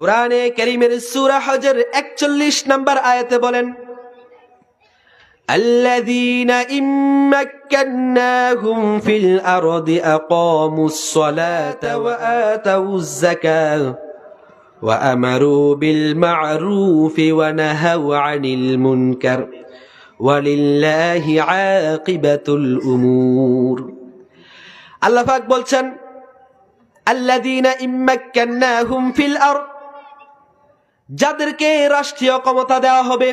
কুরআনে কারীমের সূরা হজের 41 নম্বর আয়াতে বলেন, আল্লাযীনা ইম্মাক্কান্নাহুম ফিল আরদি আকামুস সালাতা ওয়া আতাউয যাকাত ওয়া আমারু বিল মা'রুফি ওয়া নাহাউ আনিল মুনকার ওয়ালিল্লাহি আকিবাতুল উমুর। আল্লাহ পাক বলছেন, আল্লাযীনা ইম্মাক্কান্নাহুম ফিল আরদ, যাদেরকে রাষ্ট্রীয় ক্ষমতা দেওয়া হবে,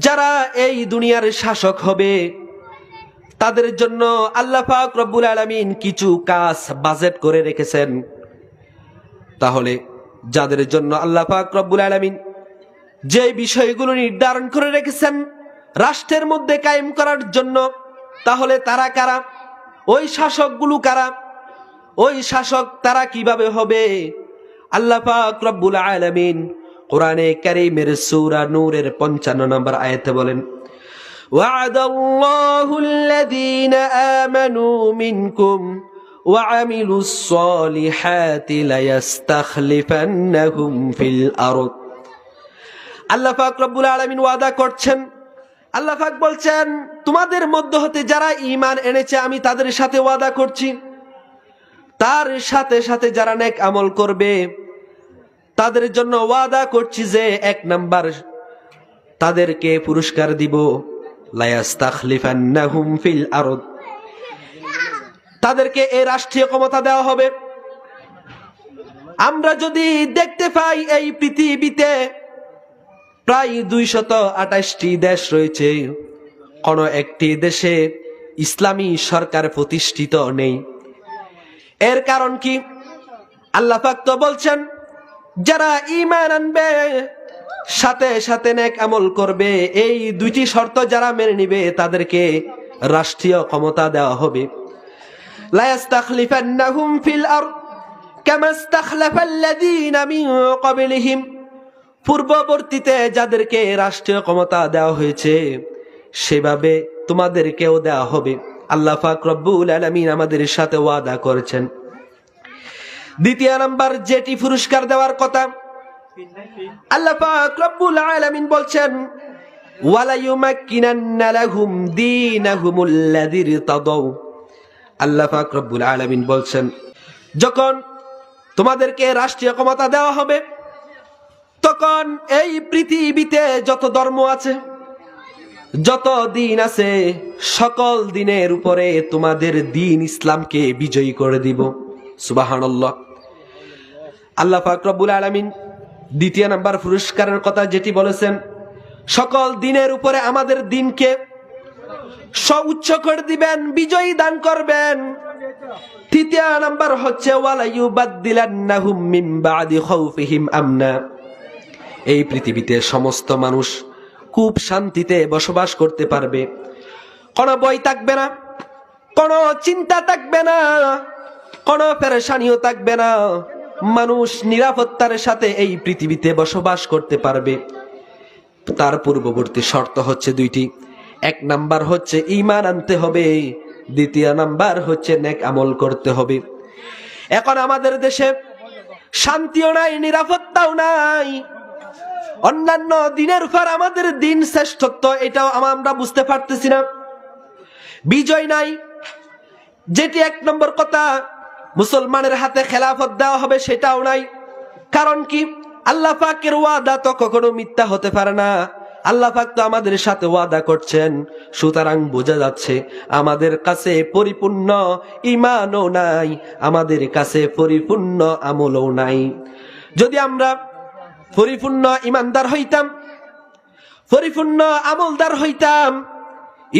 যারা এই দুনিয়ার শাসক হবে, তাদের জন্য আল্লাহ পাক রব্বুল আলামিন কিছু কাজ বাজেট করে রেখেছেন। তাহলে যাদের জন্য আল্লাহ পাক রব্বুল আলামিন যে বিষয়গুলো নির্ধারণ করে রেখেছেন রাষ্ট্রের মধ্যে কায়েম করার জন্য, তাহলে তারা কারা? ওই শাসকগুলো কারা? ওই শাসক তারা কিভাবে হবে? আল্লাহ পাক রব্বুল আলামিন কুরআনে কারীমের সূরা নূরের 55 নম্বর আয়াতে বলেন, ওয়া'আদাল্লাহুল্লাযীনা আমানু মিনকুম ওয়া আমিলুস সলিহাতি লায়াস্তাখলিফান্নাহুম ফিল আরদ। আল্লাহ পাক রব্বুল আলামিন ওয়াদা করছেন, আল্লাহ পাক বলছেন, তোমাদের মধ্য হতে যারা ঈমান এনেছে আমি তাদের সাথে ওয়াদা করছি, তার সাথে সাথে যারা নেক আমল করবে তাদের জন্য ওয়াদা করছি যে 1 নাম্বার তাদেরকে পুরস্কার দিব, লায়াস্তাখলিফান্নাহুম ফিল আরদ, তাদেরকে এই রাষ্ট্রীয় ক্ষমতা দেওয়া হবে। আমরা যদি দেখতে পাই এই পৃথিবীতে প্রায় 228টি দেশ রয়েছে, কোন একটি দেশে ইসলামী সরকার প্রতিষ্ঠিত নেই। এর কারণ কি? আল্লাহ পাক তো বলছেন, যারা ঈমান আনবে সাথে সাথে নেক আমল করবে, এই দুইটি শর্ত যারা মেনে নিবে তাদেরকে রাষ্ট্রীয় ক্ষমতা দেওয়া হবে। লা ইস্তাখলিফান্নাহুম ফিল আরদ কামা ইস্তাখলাফাল্লাযীনা মিন ক্বাবলিহিম, পূর্ববর্তীতে যাদেরকে রাষ্ট্রীয় ক্ষমতা দেওয়া হয়েছে সেভাবে তোমাদেরকেও দেওয়া হবে। আল্লাহ পাক রব্বুল আলামিন আমাদের সাথে ওয়াদা করেছেন। দ্বিতীয় নাম্বার যেটি পুরস্কার দেওয়ার কথা, আল্লাহ পাক রব্বুল আলামিন বলছেন, ওয়ালা ইউমাক্কিনান্না লাহুম দীনাহুমুল্লাযী ইরতাদাউ। আল্লাহ পাক রব্বুল আলামিন বলছেন, যখন তোমাদেরকে রাষ্ট্রীয় ক্ষমতা দেওয়া হবে তখন এই পৃথিবীতে যত ধর্ম আছে, যত দিন আছে, সকল দিনের উপরে তোমাদের দিন ইসলামকে বিজয়ী করে দিব। সুবহানাল্লাহ। আল্লাহ পাক রব্বুল আলামিন দ্বিতীয় নাম্বার পুরস্কারের কথা যেটি বলেছেন, সকল দিনের উপরে আমাদের দিনকে সউচ্চ করে দিবেন, বিজয়ী দান করবেন। তৃতীয় নাম্বার হচ্ছে, ওয়ালা ইউবাদদিলান্নাহুম মিন বাদি খাউফিহিম আমনা, এই পৃথিবীতে সমস্ত মানুষ খুব শান্তিতে বসবাস করতে পারবে, কোনো ভয় থাকবে না, কোনো চিন্তা থাকবে না, কোনো পেরেশানিও থাকবে না, মানুষ নিরাপত্তার সাথে এই পৃথিবীতে বসবাস করতে পারবে। তার পূর্ববর্তী শর্ত হচ্ছে দুইটি, 1 নাম্বার হচ্ছে ঈমান আনতে হবে, দ্বিতীয় নাম্বার হচ্ছে নেক আমল করতে হবে। এখন আমাদের দেশে শান্তিও নাই, নিরাপত্তাও নাই, অন্যান্য দিনের উপর আমাদের দিন শ্রেষ্ঠত্ব, এটাও আমরা বুঝতে পারতেছি না। বিজয় নাই, যেটি 1 নম্বর কথা, মুসলমানের হাতে খেলাফত দেওয়া হবে সেটাও নাই। কারণ কি? আল্লাহ পাকের ওয়াদা তো কখনো মিথ্যা হতে পারে না। আল্লাহ পাক তো আমাদের সাথে ওয়াদা করছেন, সুতরাং বোঝা যাচ্ছে আমাদের কাছে পরিপূর্ণ ঈমানও নাই, আমাদের কাছে পরিপূর্ণ আমলও নাই। যদি আমরা পরিপূর্ণ ঈমানদার হইতাম, পরিপূর্ণ আমলদার হইতাম,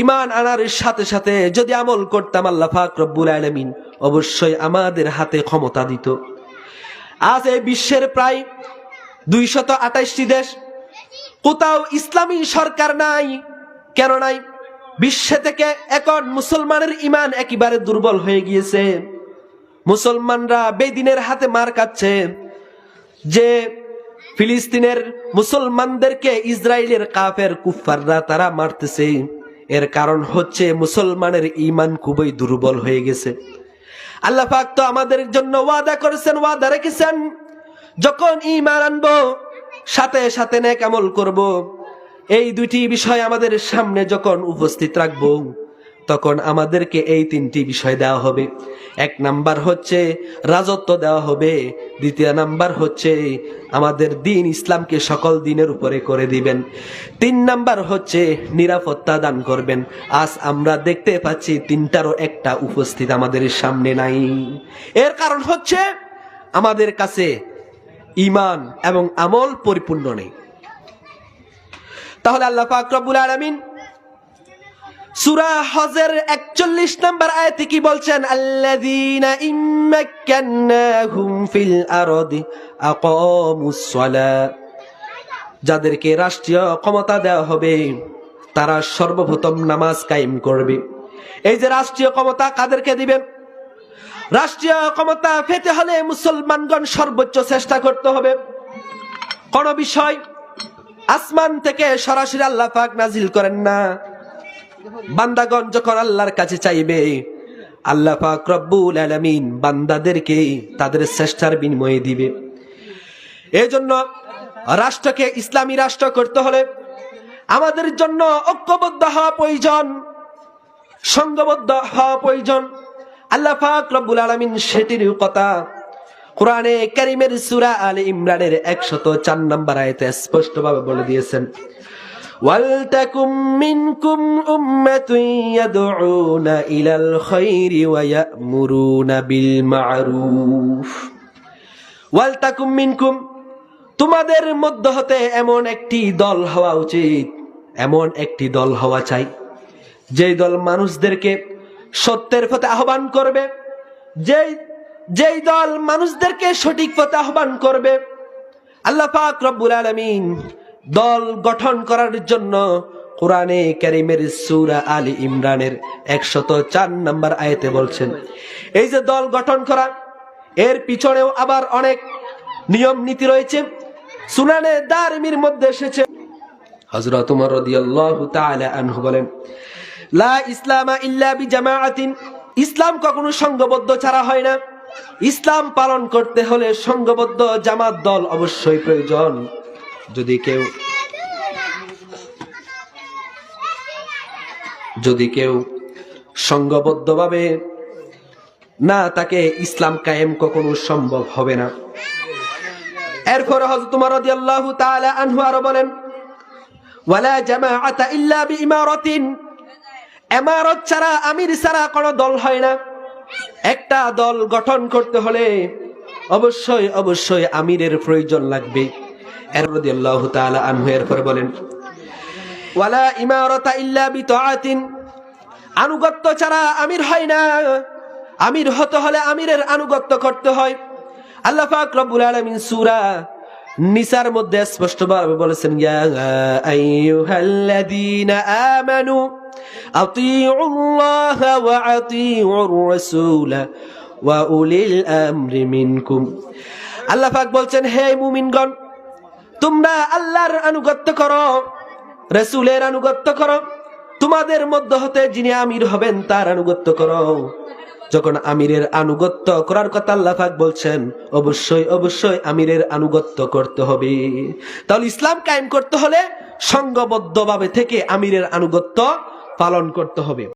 ঈমান আনার সাথে সাথে যদি আমল করতাম, আল্লাহ পাক রব্বুল আলামিন অবশ্যই আমাদের হাতে ক্ষমতা দিত। আজ এই বিশ্বের প্রায় 228টি দেশ, কোথাও ইসলামী সরকার নাই। কেন নাই? বিশ্ব থেকে এখন মুসলমানের ঈমান একেবারে দুর্বল হয়ে গিয়েছে। মুসলমানরা বেদিনের হাতে মার খাচ্ছে। যে ফিলিস্তিনের মুসলমানদেরকে ইসরায়েলের কাফের কুফাররা তারা মারতেছে, এর কারণ হচ্ছে মুসলমানের ঈমান খুবই দুর্বল হয়ে গেছে। আল্লাহ পাক তো আমাদের জন্য ওয়াদা করেছেন, ওয়াদা রেখেছেন, যখন ঈমান আনবো, সাথে সাথে নেক আমল করব, এই দুইটি বিষয় আমাদের সামনে যখন উপস্থিত রাখবো, তখন আমাদেরকে এই তিনটি বিষয় দেওয়া হবে। এক নাম্বার হচ্ছে রাজত্ব দেওয়া হবে, দ্বিতীয় নাম্বার হচ্ছে আমাদের দিন ইসলামকে সকল দিনের উপরে করে দিবেন, তিন নাম্বার হচ্ছে নিরাপত্তা দান করবেন। আজ আমরা দেখতে পাচ্ছি তিনটারও একটা উপস্থিত আমাদের সামনে নাই। এর কারণ হচ্ছে আমাদের কাছে ঈমান এবং আমল পরিপূর্ণ নেই। তাহলে আল্লাহ পাক রব্বুল আলামিন সূরা হজের 41 নম্বর আয়াতে কি বলছেন? আল্লাযীনা ইম্মাক্কান্নাহুম ফিল আরদি আকামুস সালাহ, যাদেরকে রাষ্ট্রীয় ক্ষমতা দেওয়া হবে তারা সর্বপ্রথম নামাজ কায়েম করবে। এই যে রাষ্ট্রীয় ক্ষমতা কাদেরকে দিবেন? রাষ্ট্রীয় ক্ষমতা পেতে হলে মুসলমানগণ সর্বোচ্চ চেষ্টা করতে হবে। কোন বিষয় আসমান থেকে সরাসরি আল্লাহ পাক নাজিল করেন না। বান্দাগণ যখন আল্লাহর কাছে চাইবে, আল্লাহ পাক রব্বুল আলামিন বান্দাদেরকে তাদের চেষ্টার বিনিময়ে দিবে। এজন্য রাষ্ট্রকে ইসলামী রাষ্ট্র করতে হলে আমাদের জন্য ঐক্যবদ্ধ হওয়া প্রয়োজন, সংঘবদ্ধ হওয়া প্রয়োজন। আল্লাহ পাক রব্বুল আলামিন সেটির কথা কোরআনে কারীমের সূরা আলে ইমরানের 104 নম্বর আয়াতে স্পষ্টভাবে বলে দিয়েছেন, ওয়ালতাকুম মিনকুম উম্মাতুন ইয়াদউনা ইলাল খায়রি ওয়া ইয়া'মুরুনা বিল মা'রুফ। ওয়ালতাকুম মিনকুম, তোমাদের মধ্য হতে এমন একটি দল হওয়া উচিত, এমন একটি দল হওয়া চাই যেই দল মানুষদেরকে সত্যের পথে আহ্বান করবে, যেই দল মানুষদেরকে সঠিক পথে আহ্বান করবে। আল্লাহ পাক রব্বুল আলামিন দল গঠন করার জন্য কোরআনে কারীমের সূরা আলে ইমরানের 104 নম্বর আয়াতে বলছেন, এই যে দল গঠন করা, এর পিছনেও আবার অনেক নিয়ম নীতি রয়েছে। সুনানে দারমির মধ্যে এসেছে, হযরত ওমর রাদিয়াল্লাহু তাআলা আনহু বলেন, লা ইসলামা ইল্লা বিজামাআতিন, ইসলাম কখনো সংঘবদ্ধ ছাড়া হয় না। ইসলাম পালন করতে হলে সংঘবদ্ধ জামাত দল অবশ্যই প্রয়োজন। যদি কেউ সংঘবদ্ধভাবে না তাকে ইসলাম কায়েম কখনো সম্ভব হবে না। এরপরে হযরত ওমর রাদিয়াল্লাহু তাআলা আনহু আরো বলেন, ওয়ালা জামাআতা ইল্লা বিইমারাতিন, ইমারত ছাড়া, আমির ছাড়া কোনো দল হয় না। একটা দল গঠন করতে হলে অবশ্যই অবশ্যই আমিরের প্রয়োজন লাগবে। এর রাদিয়াল্লাহু তাআলা আনহু এরপরে বলেন, ওয়ালা ইমারাতা ইল্লা বিতাআতিন, আনুগত্য ছাড়া আমির হয় না। আমির হতে হলে আমিরের আনুগত্য করতে হয়। আল্লাহ পাক রব্বুল আলামিন সূরা নিসার মধ্যে স্পষ্টভাবে বলেছেন, ইয়া আইয়ুহাল্লাযীনা আমানু আতিউল্লাহ ওয়া আতিউর রাসূলা ওয়া উলিল আমরি মিনকুম। আল্লাহ পাক বলছেন, হে মুমিনগণ, তোমরা আল্লাহর আনুগত্য করো, রাসূলের আনুগত্য করো, তোমাদের মধ্য হতে যিনি আমির হবেন তার আনুগত্য করো। যখন আমিরের আনুগত্য করার কথা আল্লাহ পাক বলছেন, অবশ্যই অবশ্যই আমিরের আনুগত্য করতে হবে। তাহলে ইসলাম কায়েম করতে হলে সংঘবদ্ধভাবে থেকে আমিরের আনুগত্য পালন করতে হবে।